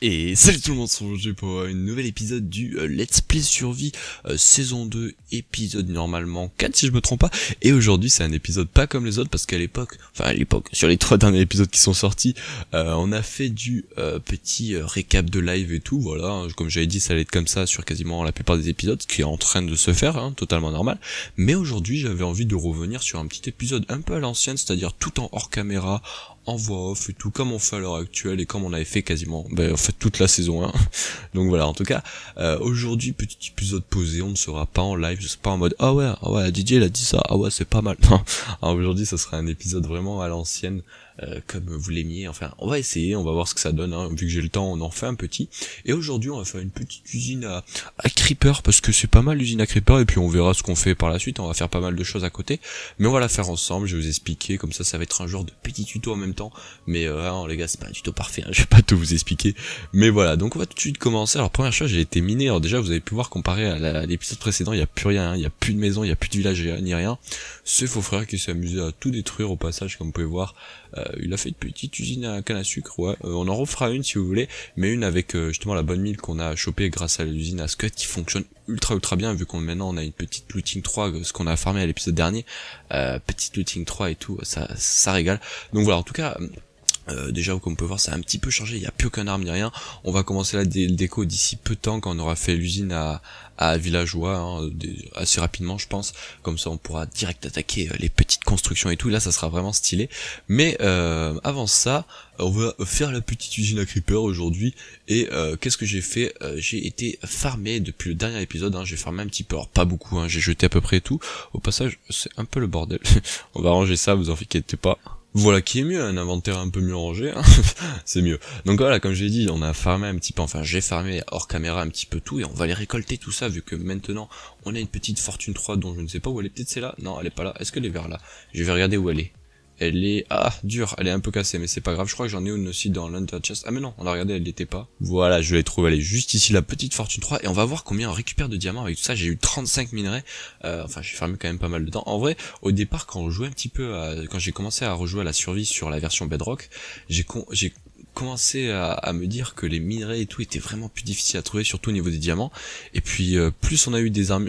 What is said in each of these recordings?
Et salut tout le monde, c'est aujourd'hui pour un nouvel épisode du Let's Play Survie saison 2, épisode normalement 4 si je me trompe pas. Et aujourd'hui c'est un épisode pas comme les autres parce qu'à l'époque, sur les 3 derniers épisodes qui sont sortis, on a fait du petit récap de live et tout, voilà. Comme j'avais dit, ça allait être comme ça sur quasiment la plupart des épisodes, ce qui est en train de se faire, hein, totalement normal. Mais aujourd'hui j'avais envie de revenir sur un petit épisode un peu à l'ancienne, c'est-à-dire tout en hors caméra, en voix off et tout, comme on fait à l'heure actuelle et comme on avait fait quasiment, en fait toute la saison 1. Donc voilà, en tout cas, aujourd'hui, petit épisode posé, on ne sera pas en live, c'est pas en mode ah ouais, Didier il a dit ça, ah ouais c'est pas mal. Non, alors aujourd'hui ça sera un épisode vraiment à l'ancienne, comme vous l'aimiez, enfin on va essayer, on va voir ce que ça donne, hein. Vu que j'ai le temps on en fait un petit, et aujourd'hui on va faire une petite usine à Creeper, parce que c'est pas mal l'usine à Creeper, et puis on verra ce qu'on fait par la suite, on va faire pas mal de choses à côté, mais on va la faire ensemble, je vais vous expliquer, comme ça va être un genre de petit tuto en même temps, mais non, les gars c'est pas un tuto parfait, hein, je vais pas tout vous expliquer, mais voilà, donc on va tout de suite commencer. Alors première chose, j'ai été miné, alors déjà vous avez pu voir comparé à l'épisode précédent, il y a plus rien, hein, il y a plus de maison, il y a plus de village ni rien, c'est faux frère qui s'est amusé à tout détruire au passage, comme vous pouvez voir. Il a fait une petite usine à canne à sucre, ouais. On en refera une si vous voulez, mais une avec justement la bonne mine qu'on a chopée grâce à l'usine à Scud qui fonctionne ultra bien, vu qu'on maintenant on a une petite looting 3, ce qu'on a farmé à l'épisode dernier, petite looting 3 et tout, ça régale. Donc voilà, en tout cas, déjà comme on peut voir ça a un petit peu changé, il n'y a plus aucun arme ni rien. On va commencer la déco d'ici peu de temps quand on aura fait l'usine à villageois, hein, assez rapidement je pense, comme ça on pourra direct attaquer les petites constructions et tout, là ça sera vraiment stylé. Mais avant ça, on va faire la petite usine à Creeper aujourd'hui, et qu'est-ce que j'ai fait, j'ai été farmé depuis le dernier épisode, hein, j'ai farmé un petit peu, alors pas beaucoup, hein, j'ai jeté à peu près tout, au passage c'est un peu le bordel, on va ranger ça, vous en inquiétez pas. Voilà qui est mieux, un inventaire un peu mieux rangé, hein. C'est mieux. Donc voilà, comme j'ai dit, on a farmé un petit peu, enfin j'ai farmé hors caméra un petit peu tout, et on va les récolter tout ça, vu que maintenant on a une petite fortune 3 dont je ne sais pas où elle est, peut-être c'est là, non elle est pas là, est-ce qu'elle est vers là? Je vais regarder où elle est. Elle est, dure, elle est un peu cassée, mais c'est pas grave, je crois que j'en ai une aussi dans l'Hunter Chest, ah mais non, on l'a regardé, elle l'était pas. Voilà, je l'ai trouvée, elle est juste ici, la petite fortune 3, et on va voir combien on récupère de diamants avec tout ça. J'ai eu 35 minerais, enfin j'ai farmé quand même pas mal de temps. En vrai, au départ, quand on jouait un petit peu quand j'ai commencé à rejouer à la survie sur la version Bedrock, j'ai commencé à me dire que les minerais et tout étaient vraiment plus difficiles à trouver, surtout au niveau des diamants, et puis plus on a eu des armes,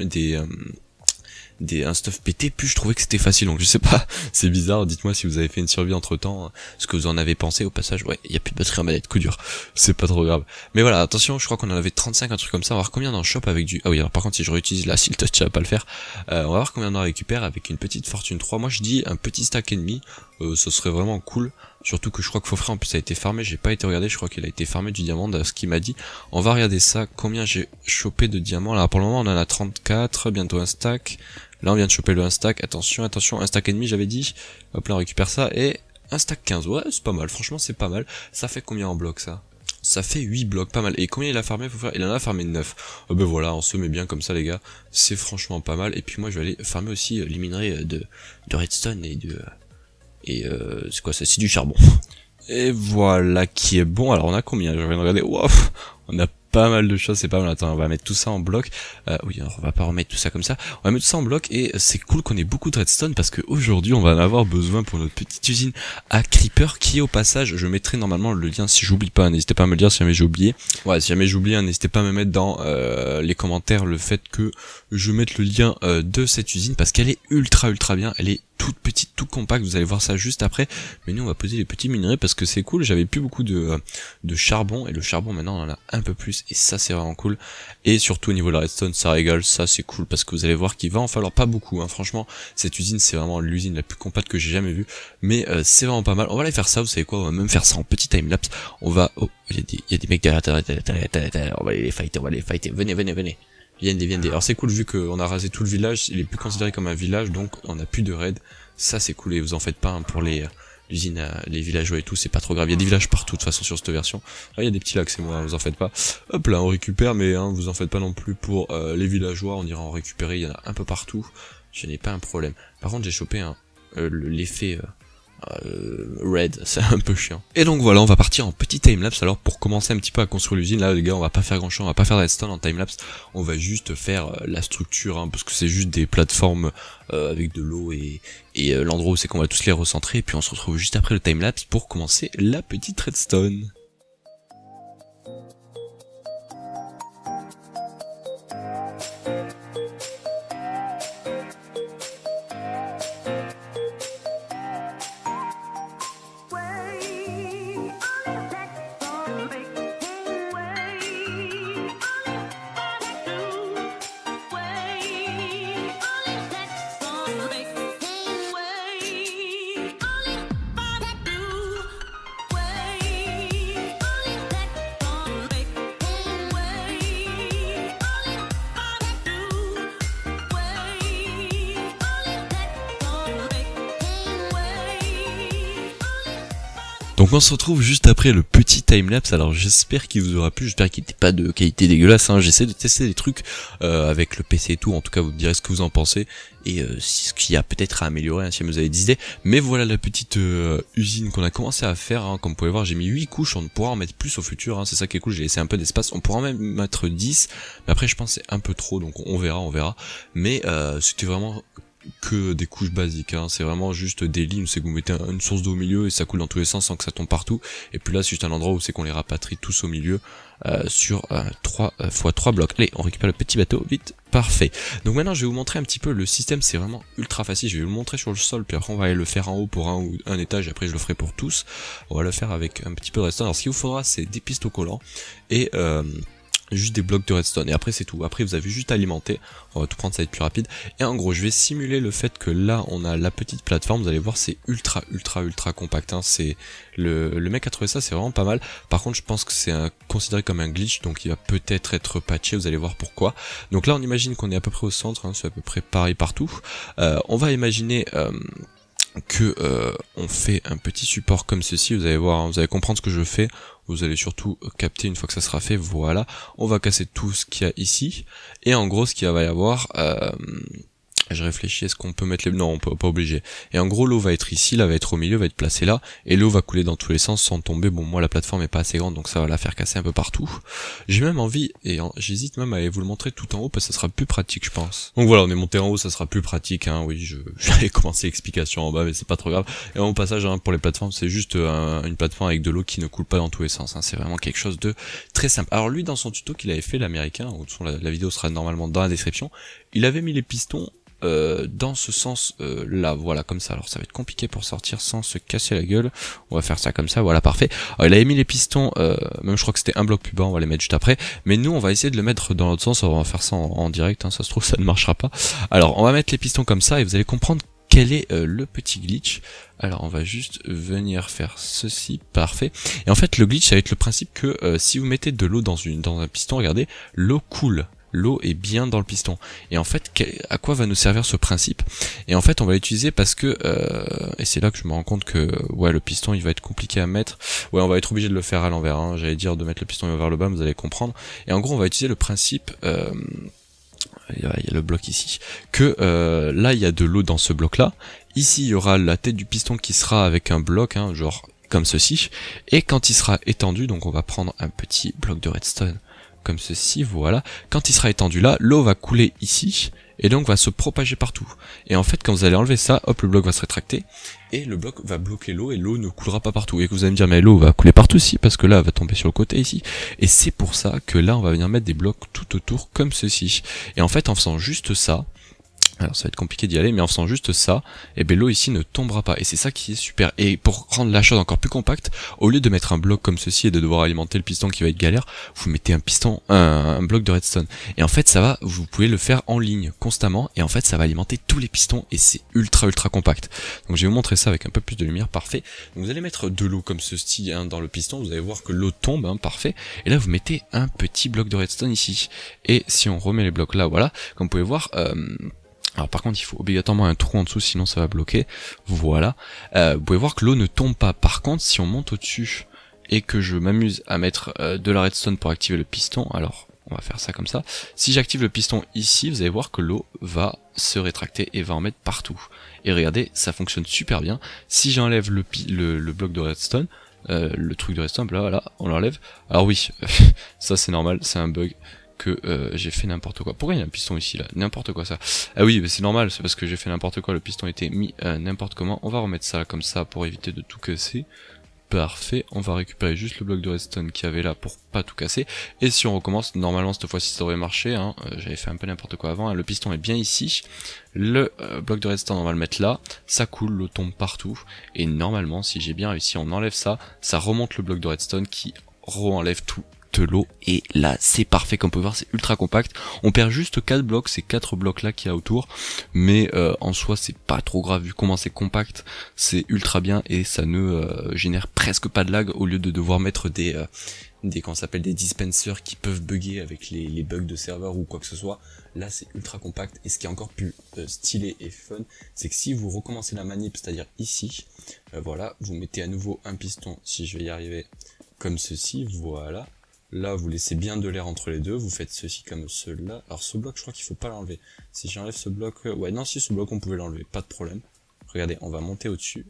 un stuff pété, plus je trouvais que c'était facile, donc je sais pas, c'est bizarre, dites-moi si vous avez fait une survie entre temps, ce que vous en avez pensé. Au passage, ouais, il y a plus de batterie en manette, coup dur, c'est pas trop grave. Mais voilà, attention, je crois qu'on en avait 35, un truc comme ça, on va voir combien on en chope avec du, ah oui, alors par contre si je réutilise la Seal Touch, ça va pas le faire, on va voir combien on en récupère avec une petite fortune 3, moi je dis un petit stack et demi, ce serait vraiment cool. Surtout que je crois que Fauffret en plus a été farmé, j'ai pas été regardé, je crois qu'il a été farmé du diamant, ce qu'il m'a dit. On va regarder ça, combien j'ai chopé de diamants. Là pour le moment on en a 34, bientôt un stack. Là on vient de choper le 1 stack, attention, un stack et demi j'avais dit. Hop là on récupère ça, et un stack 15, ouais c'est pas mal, franchement c'est pas mal. Ça fait combien en bloc ça? Ça fait 8 blocs, pas mal. Et combien il a farmé, Fauffret? Il en a farmé 9. Ben voilà, on se met bien comme ça les gars, c'est franchement pas mal. Et puis moi je vais aller farmer aussi les minerais de redstone c'est quoi ça? C'est du charbon. Et voilà qui est bon. Alors on a combien? Je viens de regarder. Wow, on a pas mal de choses, c'est pas mal. Attends, on va mettre tout ça en bloc. Oui, alors on va pas remettre tout ça comme ça. On va mettre ça en bloc, et c'est cool qu'on ait beaucoup de redstone parce que aujourd'hui on va en avoir besoin pour notre petite usine à Creeper, qui au passage, je mettrai normalement le lien si j'oublie pas. N'hésitez pas à me le dire si jamais j'ai oublié. Ouais, si jamais j'oublie, n'hésitez pas à me mettre dans les commentaires le fait que je mette le lien de cette usine, parce qu'elle est ultra bien. Elle est toute petite, tout compact, vous allez voir ça juste après. Mais nous on va poser les petits minerais parce que c'est cool. J'avais plus beaucoup de charbon, et le charbon maintenant on en a un peu plus, et ça c'est vraiment cool. Et surtout au niveau de la redstone ça régale, ça c'est cool parce que vous allez voir qu'il va en falloir pas beaucoup, hein. Franchement cette usine c'est vraiment l'usine la plus compacte que j'ai jamais vue, mais c'est vraiment pas mal. On va aller faire ça, vous savez quoi, on va même faire ça en petit timelapse. On va, oh il y a des mecs derrière, on va aller les fighter, venez. Viennent. Alors c'est cool, vu qu'on a rasé tout le village, il est plus considéré comme un village, donc on a plus de raids. Ça c'est cool, et vous en faites pas, hein, pour l'usine, les villageois et tout, c'est pas trop grave. Il y a des villages partout de toute façon sur cette version. Là il y a des petits lacs, c'est moi, hein, vous en faites pas. Hop là on récupère, mais hein, vous en faites pas non plus pour les villageois, on ira en récupérer, il y en a un peu partout. Je n'ai pas un problème. Par contre j'ai chopé l'effet red, c'est un peu chiant. Et donc voilà, on va partir en petit timelapse. Alors pour commencer un petit peu à construire l'usine, là les gars on va pas faire grand chose, on va pas faire de redstone en timelapse, on va juste faire la structure, hein, parce que c'est juste des plateformes avec de l'eau, et l'endroit où c'est qu'on va tous les recentrer, et puis on se retrouve juste après le timelapse pour commencer la petite redstone. Donc on se retrouve juste après le petit timelapse. Alors j'espère qu'il vous aura plu, j'espère qu'il n'était pas de qualité dégueulasse, hein. J'essaie de tester des trucs avec le PC et tout, en tout cas vous me direz ce que vous en pensez et ce qu'il y a peut-être à améliorer, hein, si vous avez des idées. Mais voilà la petite usine qu'on a commencé à faire, hein. Comme vous pouvez voir, j'ai mis 8 couches, on pourra en mettre plus au futur, hein. C'est ça qui est cool, j'ai laissé un peu d'espace, on pourra même mettre 10, mais après je pense que c'est un peu trop, donc on verra. Mais c'était vraiment que des couches basiques, hein. C'est vraiment juste des lignes, c'est que vous mettez une source d'eau au milieu et ça coule dans tous les sens sans que ça tombe partout, et puis là c'est juste un endroit où c'est qu'on les rapatrie tous au milieu sur 3 x 3 blocs. Allez, on récupère le petit bateau, vite, parfait. Donc maintenant je vais vous montrer un petit peu le système, c'est vraiment ultra facile, je vais vous le montrer sur le sol, puis après on va aller le faire en haut pour un étage, et après je le ferai pour tous. On va le faire avec un petit peu de redstone. Alors ce qu'il vous faudra c'est des pistes collants et juste des blocs de redstone, et après c'est tout. Après vous avez juste à alimenter, on va tout prendre, ça va être plus rapide. Et en gros je vais simuler le fait que là on a la petite plateforme, vous allez voir c'est ultra compact, hein. C'est le mec a trouvé ça, c'est vraiment pas mal. Par contre je pense que c'est considéré comme un glitch, donc il va peut-être être patché, vous allez voir pourquoi. Donc là on imagine qu'on est à peu près au centre, hein, c'est à peu près pareil partout. On va imaginer que on fait un petit support comme ceci, vous allez voir, hein, vous allez comprendre ce que je fais, vous allez surtout capter une fois que ça sera fait. Voilà, on va casser tout ce qu'il y a ici, et en gros ce qu'il va y avoir, je réfléchis, est-ce qu'on peut mettre les... Non, on peut pas obliger. Et en gros l'eau va être ici, là va être au milieu, va être placée là, et l'eau va couler dans tous les sens sans tomber. Bon, moi la plateforme est pas assez grande, donc ça va la faire casser un peu partout. J'ai même envie, et j'hésite même à aller vous le montrer tout en haut, parce que ça sera plus pratique je pense. Donc voilà, on est monté en haut, ça sera plus pratique, hein. Oui, j'avais commencé l'explication en bas, mais c'est pas trop grave. Et au passage, hein, pour les plateformes, c'est juste une plateforme avec de l'eau qui ne coule pas dans tous les sens, hein. C'est vraiment quelque chose de très simple. Alors lui, dans son tuto qu'il avait fait, l'américain, la vidéo sera normalement dans la description, il avait mis les pistons dans ce sens là, voilà, comme ça. Alors ça va être compliqué pour sortir sans se casser la gueule, on va faire ça comme ça, voilà, parfait. Alors il avait mis les pistons, même je crois que c'était un bloc plus bas, on va les mettre juste après, mais nous on va essayer de le mettre dans l'autre sens, on va faire ça en direct, hein. Ça se trouve ça ne marchera pas. Alors on va mettre les pistons comme ça et vous allez comprendre quel est le petit glitch. Alors on va juste venir faire ceci, parfait. Et en fait le glitch ça va être le principe que si vous mettez de l'eau dans un piston, regardez, l'eau coule. L'eau est bien dans le piston. Et en fait, à quoi va nous servir ce principe? Et en fait, on va l'utiliser parce que, et c'est là que je me rends compte que, ouais, le piston, il va être compliqué à mettre. Ouais, on va être obligé de le faire à l'envers, hein. J'allais dire de mettre le piston vers le bas, vous allez comprendre. Et en gros, on va utiliser le principe, il y a le bloc ici, que là, il y a de l'eau dans ce bloc-là. Ici, il y aura la tête du piston qui sera avec un bloc, hein, genre comme ceci. Et quand il sera étendu, donc on va prendre un petit bloc de redstone comme ceci, voilà. Quand il sera étendu là, l'eau va couler ici, et donc va se propager partout. Et en fait, quand vous allez enlever ça, hop, le bloc va se rétracter, et le bloc va bloquer l'eau, et l'eau ne coulera pas partout. Et que vous allez me dire, mais l'eau va couler partout ici, parce que là, elle va tomber sur le côté ici. Et c'est pour ça que là, on va venir mettre des blocs tout autour, comme ceci. Et en fait, en faisant juste ça, alors ça va être compliqué d'y aller, mais en faisant juste ça, et ben l'eau ici ne tombera pas, et c'est ça qui est super. Et pour rendre la chose encore plus compacte, au lieu de mettre un bloc comme ceci et de devoir alimenter le piston qui va être galère, vous mettez un bloc de redstone. Et en fait ça va, vous pouvez le faire en ligne constamment, et en fait ça va alimenter tous les pistons, et c'est ultra compact. Donc je vais vous montrer ça avec un peu plus de lumière, parfait. Donc vous allez mettre de l'eau comme ceci, hein, dans le piston, vous allez voir que l'eau tombe, hein, parfait. Et là vous mettez un petit bloc de redstone ici. Et si on remet les blocs là, voilà, comme vous pouvez voir, alors par contre il faut obligatoirement un trou en dessous, sinon ça va bloquer, voilà. Vous pouvez voir que l'eau ne tombe pas. Par contre si on monte au-dessus et que je m'amuse à mettre de la redstone pour activer le piston, alors on va faire ça comme ça. Si j'active le piston ici, vous allez voir que l'eau va se rétracter et va en mettre partout. Et regardez, ça fonctionne super bien. Si j'enlève le bloc de redstone, le truc de redstone, là, voilà, on l'enlève. Alors oui, ça c'est normal, c'est un bug. Que j'ai fait n'importe quoi. Pourquoi il y a un piston ici là? N'importe quoi ça. Ah oui, c'est normal, c'est parce que j'ai fait n'importe quoi, le piston était mis n'importe comment. On va remettre ça comme ça pour éviter de tout casser. Parfait, on va récupérer juste le bloc de redstone qu'il y avait là pour pas tout casser. Et si on recommence, normalement cette fois-ci ça devrait marcher, hein. J'avais fait un peu n'importe quoi avant, hein. Le piston est bien ici, le bloc de redstone on va le mettre là, ça coule, l'eau tombe partout, et normalement si j'ai bien réussi, on enlève ça, ça remonte le bloc de redstone qui re-enlève tout de l'eau, et là c'est parfait. Comme vous pouvez voir, c'est ultra compact, on perd juste 4 blocs, ces 4 blocs là qu'il y a autour, mais en soi c'est pas trop grave, vu comment c'est compact, c'est ultra bien, et ça ne génère presque pas de lag, au lieu de devoir mettre des qu'on s'appelle des dispensers qui peuvent bugger avec les bugs de serveur ou quoi que ce soit. Là c'est ultra compact, et ce qui est encore plus stylé et fun, c'est que si vous recommencez la manip, c'est-à-dire ici, voilà, vous mettez à nouveau un piston, si je vais y arriver, comme ceci, voilà. Là, vous laissez bien de l'air entre les deux, vous faites ceci comme cela. Alors ce bloc, je crois qu'il faut pas l'enlever. Si j'enlève ce bloc, ouais, non, si ce bloc, on pouvait l'enlever, pas de problème. Regardez, on va monter au-dessus.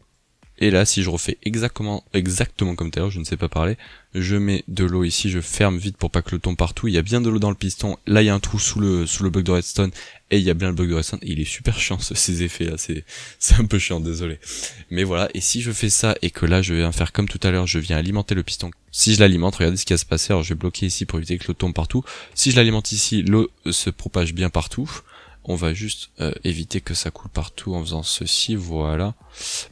Et là, si je refais exactement comme tout à l'heure, je ne sais pas parler, je mets de l'eau ici, je ferme vite pour pas que l'eau tombe partout. Il y a bien de l'eau dans le piston. Là, il y a un trou sous le bloc de redstone, et il y a bien le bloc de redstone. Et il est super chiant ces effets là, c'est un peu chiant, désolé. Mais voilà, et si je fais ça et que là je viens faire comme tout à l'heure, je viens alimenter le piston. Si je l'alimente, regardez ce qui va se passer. Alors je vais bloquer ici pour éviter que l'eau tombe partout. Si je l'alimente ici, l'eau se propage bien partout. On va juste éviter que ça coule partout en faisant ceci, voilà,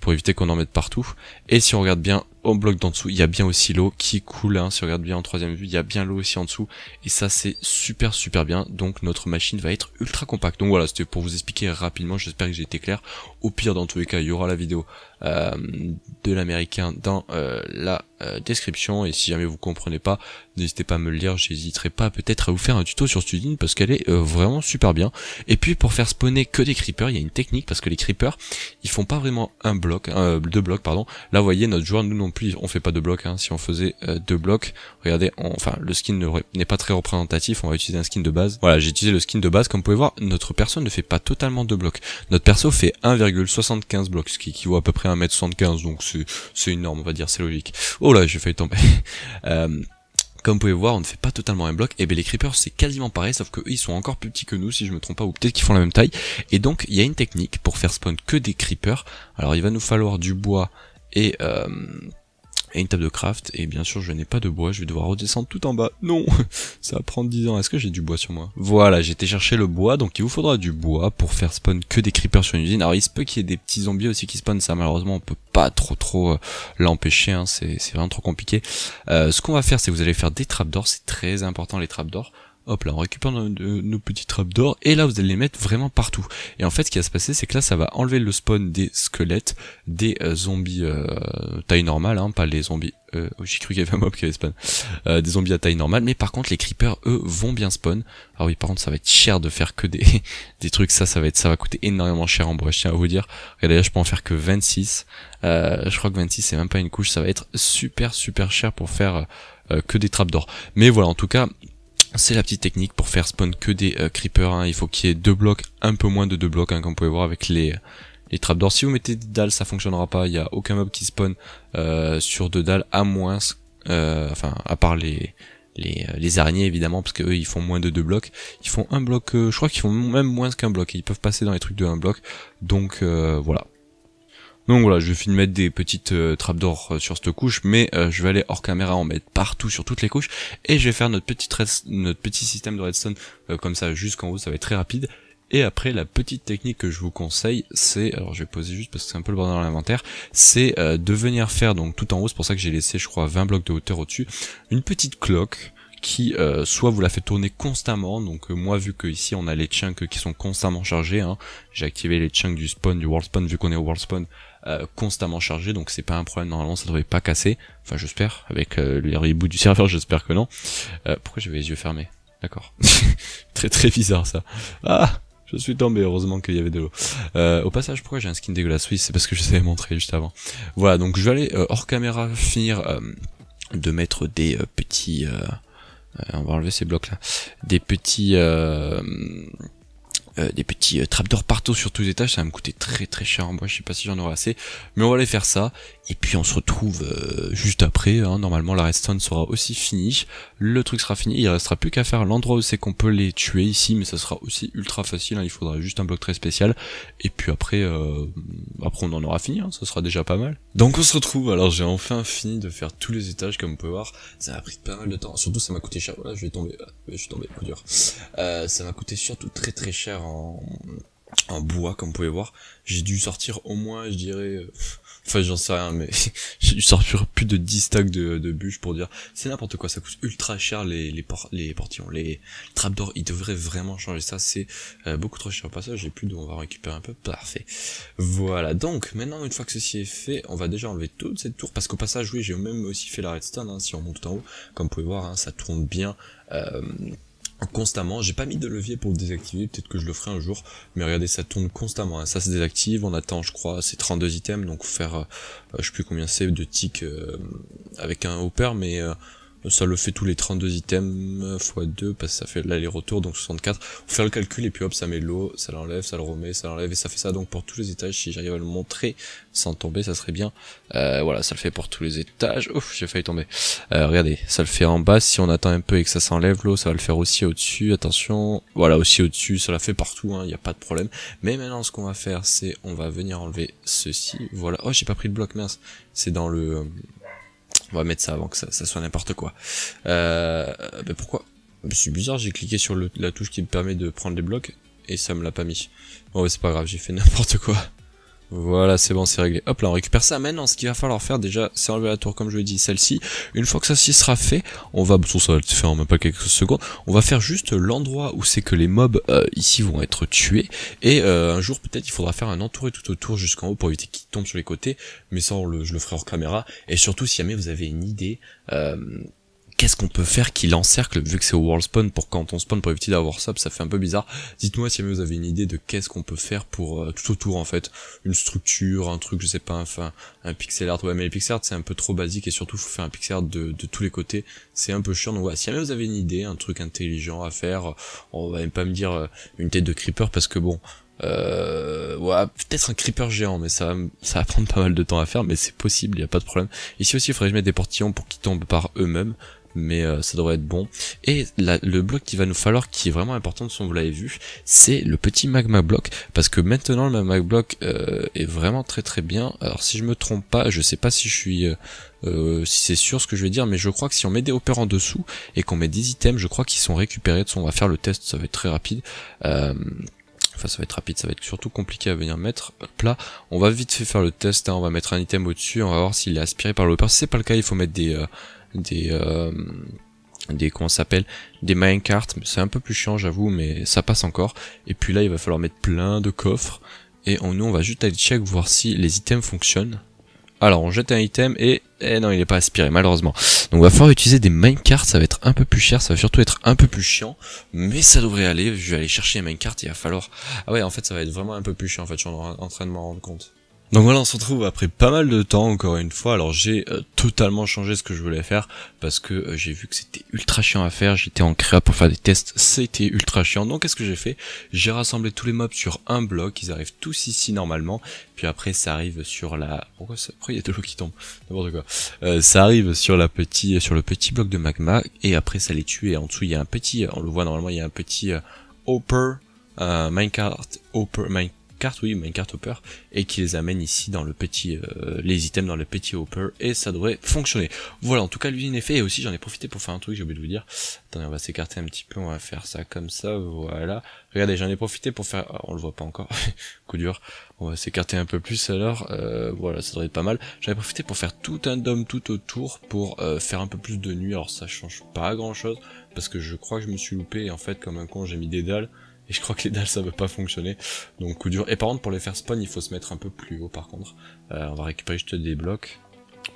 pour éviter qu'on en mette partout. Et si on regarde bien au bloc d'en dessous, il y a bien aussi l'eau qui coule, hein. Si on regarde bien en troisième vue, il y a bien l'eau aussi en dessous, et ça c'est super bien, donc notre machine va être ultra compacte. Donc voilà, c'était pour vous expliquer rapidement, j'espère que j'ai été clair. Au pire, dans tous les cas, il y aura la vidéo de l'américain dans la description, et si jamais vous comprenez pas, n'hésitez pas à me le dire, j'hésiterai pas peut-être à vous faire un tuto sur Studine, parce qu'elle est vraiment super bien. Et puis pour faire spawner que des creepers, il y a une technique, parce que les creepers, ils font pas vraiment un bloc, deux blocs pardon. Là vous voyez, notre joueur, nous non plus, on fait pas de blocs, hein. Si on faisait 2 blocs, regardez, enfin le skin n'est pas très représentatif, on va utiliser un skin de base. Voilà, j'ai utilisé le skin de base, comme vous pouvez voir, notre perso ne fait pas totalement 2 blocs. Notre perso fait 1,75 blocs, ce qui équivaut à peu près à 1m75, donc c'est une norme, on va dire, c'est logique. Oh là, j'ai failli tomber. Comme vous pouvez voir, on ne fait pas totalement un bloc, et bien les creepers c'est quasiment pareil, sauf que eux, ils sont encore plus petits que nous, si je me trompe pas, ou peut-être qu'ils font la même taille. Et donc il y a une technique pour faire spawn que des creepers. Alors il va nous falloir du bois et une table de craft, et bien sûr je n'ai pas de bois, je vais devoir redescendre tout en bas. Non, ça va prendre 10 ans. Est-ce que j'ai du bois sur moi? Voilà, j'ai été chercher le bois, donc il vous faudra du bois pour faire spawn que des creepers sur une usine. Alors il se peut qu'il y ait des petits zombies aussi qui spawnent, ça malheureusement on peut pas trop l'empêcher, hein. C'est vraiment trop compliqué. Ce qu'on va faire, c'est que vous allez faire des trappes d'or, c'est très important les trappes d'or. Hop là, on récupère nos petites trappes d'or, et là vous allez les mettre vraiment partout. Et en fait ce qui va se passer, c'est que là ça va enlever le spawn des squelettes, des zombies taille normale, hein, pas les zombies, j'ai cru qu'il y avait un mob qui avait spawn, des zombies à taille normale, mais par contre les creepers eux vont bien spawn. Ah oui, par contre ça va être cher de faire que des trucs, ça va coûter énormément cher en bois, je tiens à vous dire. Regardez là, je peux en faire que 26, je crois que 26 c'est même pas une couche, ça va être super cher pour faire que des trappes d'or. Mais voilà, en tout cas, c'est la petite technique pour faire spawn que des creepers, hein. Il faut qu'il y ait 2 blocs, un peu moins de 2 blocs, hein, comme vous pouvez voir avec les trappes d'or. Si vous mettez des dalles, ça fonctionnera pas, il y a aucun mob qui spawn sur 2 dalles, à moins, enfin à part les araignées évidemment, parce que eux ils font moins de 2 blocs, ils font un bloc, je crois qu'ils font même moins qu'un bloc, ils peuvent passer dans les trucs de 1 bloc, donc voilà. Donc voilà, je vais finir de mettre des petites trappes d'or sur cette couche, mais je vais aller hors caméra en mettre partout sur toutes les couches, et je vais faire notre petit système de redstone comme ça jusqu'en haut, ça va être très rapide. Et après, la petite technique que je vous conseille, c'est, alors je vais poser juste parce que c'est un peu le bordel dans l'inventaire, c'est de venir faire, donc tout en haut, c'est pour ça que j'ai laissé je crois 20 blocs de hauteur au-dessus, une petite cloque qui soit vous la faites tourner constamment. Donc moi, vu que ici on a les chunks qui sont constamment chargés, hein, j'ai activé les chunks du spawn, du world spawn, vu qu'on est au world spawn, constamment chargé, donc c'est pas un problème, normalement ça devrait pas casser, enfin j'espère, avec les reboots du serveur, j'espère que non. Pourquoi j'avais les yeux fermés? D'accord. Très bizarre ça. Ah, je suis tombé, heureusement qu'il y avait de l'eau. Au passage, pourquoi j'ai un skin dégueulasse? Oui, c'est parce que je savais montrer juste avant. Voilà, donc je vais aller hors caméra finir de mettre des petits... on va enlever ces blocs là. Des petits... trapdoors partout sur tous les étages. Ça va me coûter très très cher en bois, je sais pas si j'en aurai assez, mais on va aller faire ça. Et puis on se retrouve juste après, hein. Normalement la redstone sera aussi finie, le truc sera fini, il restera plus qu'à faire l'endroit où c'est qu'on peut les tuer ici, mais ça sera aussi ultra facile, hein. Il faudra juste un bloc très spécial, et puis après on en aura fini, hein. Ça sera déjà pas mal. Donc on se retrouve, alors j'ai enfin fini de faire tous les étages comme vous pouvez voir, ça a pris pas mal de temps, surtout ça m'a coûté cher, voilà je vais tomber, je suis tombé, coup dur. Ça m'a coûté surtout très très cher en bois comme vous pouvez voir, j'ai dû sortir au moins je dirais... Enfin j'en sais rien mais j'ai dû sortir plus de 10 stacks de bûches pour dire c'est n'importe quoi, ça coûte ultra cher les portillons, les trapdoors, ils devraient vraiment changer ça, c'est beaucoup trop cher. Au passage j'ai plus d'eau, on va récupérer un peu, parfait. Voilà, donc maintenant une fois que ceci est fait, on va déjà enlever toute cette tour, parce qu'au passage oui j'ai même aussi fait la redstone, hein, si on monte tout en haut, comme vous pouvez voir hein, ça tourne bien constamment. J'ai pas mis de levier pour le désactiver, peut-être que je le ferai un jour, mais regardez ça tourne constamment, hein. Ça se désactive, on attend je crois c'est 32 items, donc faut faire je sais plus combien c'est de ticks avec un hopper, mais ça le fait tous les 32 items x 2 parce que ça fait l'aller-retour, donc 64. Faut faire le calcul et puis hop ça met l'eau, ça l'enlève, ça le remet, ça l'enlève, et ça fait ça donc pour tous les étages. Si j'arrive à le montrer sans tomber ça serait bien. Voilà, ça le fait pour tous les étages. Ouf, j'ai failli tomber. Regardez, ça le fait en bas, si on attend un peu et que ça s'enlève l'eau, ça va le faire aussi au-dessus, attention. Voilà, aussi au-dessus, ça l'a fait partout, hein, y a pas de problème. Mais maintenant ce qu'on va faire c'est on va venir enlever ceci, voilà. Oh j'ai pas pris le bloc, mince, c'est dans le... On va mettre ça avant que ça soit n'importe quoi. Mais pourquoi? C'est bizarre, j'ai cliqué sur la touche qui me permet de prendre les blocs et ça me l'a pas mis. Bon ouais, c'est pas grave, j'ai fait n'importe quoi. Voilà, c'est bon, c'est réglé. Hop là, on récupère ça. Maintenant, ce qu'il va falloir faire déjà, c'est enlever la tour, comme je l'ai dit, celle-ci. Une fois que ça sera fait, on va, bon, ça va se faire en même pas quelques secondes, on va faire juste l'endroit où c'est que les mobs ici vont être tués. Et un jour, peut-être, il faudra faire un entouré tout autour jusqu'en haut pour éviter qu'ils tombent sur les côtés. Mais ça, je le ferai hors caméra. Et surtout, si jamais vous avez une idée... qu'est-ce qu'on peut faire qui l'encercle, vu que c'est au world spawn, pour quand on spawn, pour éviter d'avoir ça fait un peu bizarre. Dites-moi si vous avez une idée de qu'est-ce qu'on peut faire pour tout autour en fait, une structure, un truc, je sais pas, enfin un pixel art. Ouais, mais les pixel art c'est un peu trop basique et surtout faut faire un pixel art de tous les côtés, c'est un peu chiant. Donc voilà, si jamais vous avez une idée, un truc intelligent à faire, on va même pas me dire une tête de creeper parce que bon. Ouais, peut-être un creeper géant, mais ça va prendre pas mal de temps à faire, mais c'est possible, y a pas de problème. Ici aussi il faudrait que je mette des portillons pour qu'ils tombent par eux-mêmes, mais ça devrait être bon. Et le bloc qu'il va nous falloir, qui est vraiment important, si vous l'avez vu, c'est le petit magma block, parce que maintenant le magma block est vraiment très très bien. Alors si je me trompe pas, je sais pas si je suis si c'est sûr ce que je vais dire, mais je crois que si on met des hoppers en dessous et qu'on met des items, je crois qu'ils sont récupérés. De toute façon, on va faire le test, ça va être très rapide. Enfin ça va être rapide, ça va être surtout compliqué à venir mettre. Hop là, on va vite fait faire le test, hein. On va mettre un item au-dessus, on va voir s'il est aspiré par le hopper. Si c'est pas le cas, il faut mettre des comment ça s'appelle, des minecarts, c'est un peu plus chiant j'avoue, mais ça passe encore. Et puis là il va falloir mettre plein de coffres, et nous on va juste aller check voir si les items fonctionnent. Alors on jette un item et non, il est pas aspiré malheureusement. Donc va falloir utiliser des minecarts, ça va être un peu plus cher, ça va surtout être un peu plus chiant, mais ça devrait aller. Je vais aller chercher les minecarts, il va falloir... Ah ouais, en fait ça va être vraiment un peu plus chiant en fait, je suis en train de m'en rendre compte. Donc voilà, on se retrouve après pas mal de temps encore une fois. Alors j'ai totalement changé ce que je voulais faire parce que j'ai vu que c'était ultra chiant à faire. J'étais en créa pour faire des tests, c'était ultra chiant. Donc qu'est-ce que j'ai fait? J'ai rassemblé tous les mobs sur un bloc, ils arrivent tous ici normalement. Puis après ça arrive sur la... Pourquoi il y a de l'eau qui tombe? N'importe quoi. Ça arrive sur le petit bloc de magma et après ça les tue. Et en dessous il y a un petit, on le voit normalement, il y a un petit hopper, minecart hopper, minecart hopper, et qui les amène ici dans le petit les items dans le petit hopper, et ça devrait fonctionner. Voilà, en tout cas l'usine est faite. Et aussi j'en ai profité pour faire un truc, j'ai oublié de vous dire. Attendez, on va s'écarter un petit peu, on va faire ça comme ça, voilà. Regardez, j'en ai profité pour faire... Ah, on le voit pas encore, coup dur. On va s'écarter un peu plus alors, voilà, ça devrait être pas mal. J'en ai profité pour faire tout un dôme tout autour pour faire un peu plus de nuit. Alors ça change pas grand chose, parce que je crois que je me suis loupé, et en fait comme un con j'ai mis des dalles. Et je crois que les dalles ça veut pas fonctionner, donc coup dur. Et par contre pour les faire spawn il faut se mettre un peu plus haut par contre. On va récupérer juste des blocs.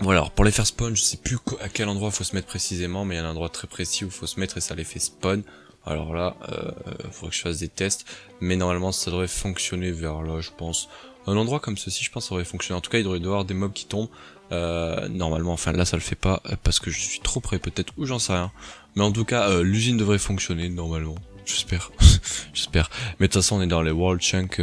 Voilà, alors pour les faire spawn je sais plus à quel endroit faut se mettre précisément, mais il y a un endroit très précis où faut se mettre et ça les fait spawn. Alors là, faudrait que je fasse des tests, mais normalement ça devrait fonctionner vers là je pense. Un endroit comme ceci je pense ça devrait fonctionner. En tout cas il devrait y avoir des mobs qui tombent. Normalement, enfin là ça le fait pas parce que je suis trop près peut-être, ou j'en sais rien. Mais en tout cas l'usine devrait fonctionner normalement. J'espère. j'espère. Mais de toute façon on est dans les World Chunk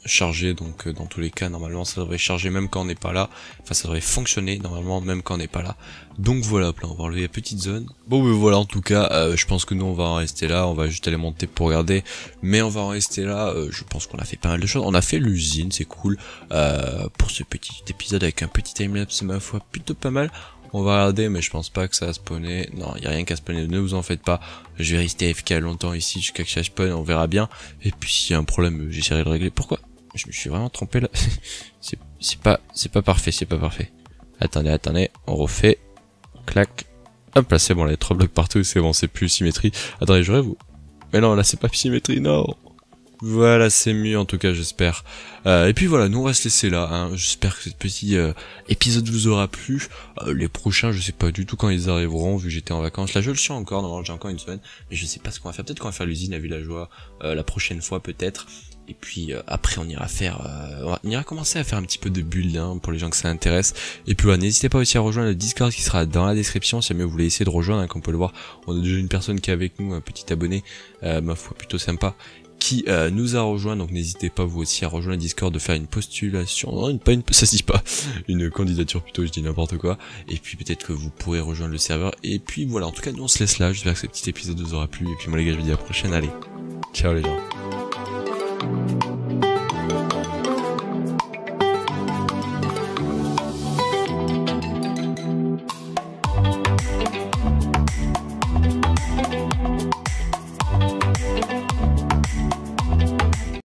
chargés, donc dans tous les cas normalement ça devrait charger même quand on n'est pas là, enfin ça devrait fonctionner normalement même quand on n'est pas là. Donc voilà, là on va enlever la petite zone. Bon mais voilà, en tout cas je pense que nous on va en rester là, on va juste aller monter pour regarder, mais on va en rester là. Je pense qu'on a fait pas mal de choses, on a fait l'usine, c'est cool, pour ce petit épisode avec un petit timelapse, ma foi plutôt pas mal. On va regarder, mais je pense pas que ça va spawner. Non, il y a rien qu'à spawner, ne vous en faites pas. Je vais rester AFK longtemps ici jusqu'à que ça spawn, on verra bien. Et puis s'il y a un problème, j'essaierai de le régler. Pourquoi? Je me suis vraiment trompé là. c'est pas parfait, c'est pas parfait. Attendez, on refait. Clac. Hop là, c'est bon, là, il y a 3 blocs partout, c'est bon, c'est plus symétrie. Attendez, je rêve. Mais non, là c'est pas symétrie, non. Voilà, c'est mieux en tout cas, j'espère. Et puis voilà, nous on va se laisser là, hein. J'espère que ce petit épisode vous aura plu. Les prochains, je sais pas du tout quand ils arriveront, vu que j'étais en vacances. Là je le suis encore, normalement j'ai encore une semaine, mais je sais pas ce qu'on va faire. Peut-être qu'on va faire l'usine à Villageois la prochaine fois peut-être. Et puis après on ira faire, on ira commencer à faire un petit peu de build, hein, pour les gens que ça intéresse. Et puis voilà, n'hésitez pas aussi à rejoindre le Discord qui sera dans la description si jamais vous voulez essayer de rejoindre, hein, comme on peut le voir. On a déjà une personne qui est avec nous, un petit abonné, ma foi plutôt sympa, qui nous a rejoint, donc n'hésitez pas vous aussi à rejoindre le Discord, de faire une postulation, non, ça se dit pas, une candidature plutôt, je dis n'importe quoi, et puis peut-être que vous pourrez rejoindre le serveur, et puis voilà, en tout cas nous on se laisse là, j'espère que ce petit épisode vous aura plu, et puis moi les gars je vous dis à la prochaine, allez, ciao les gens.